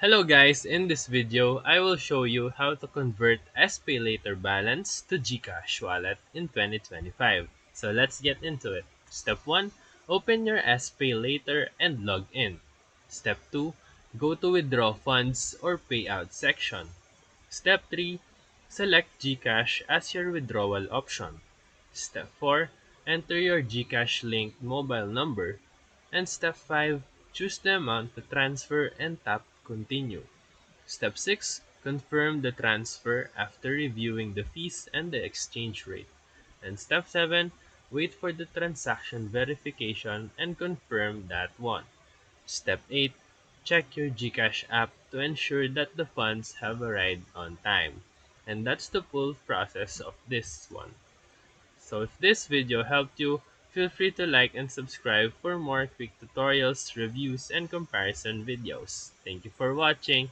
Hello guys, in this video, I will show you how to convert SPYLATER balance to GCash Wallet in 2025. So let's get into it. Step 1. Open your SPYLATER and log in. Step 2. Go to Withdraw Funds or Payout section. Step 3. Select GCash as your withdrawal option. Step 4. Enter your GCash linked mobile number. And Step 5. Choose the amount to transfer and tap Continue. Step 6. Confirm the transfer after reviewing the fees and the exchange rate. And Step 7. Wait for the transaction verification and confirm that one. Step 8. Check your GCash app to ensure that the funds have arrived on time. And that's the full process of this one. So if this video helped you, feel free to like and subscribe for more quick tutorials, reviews, and comparison videos. Thank you for watching.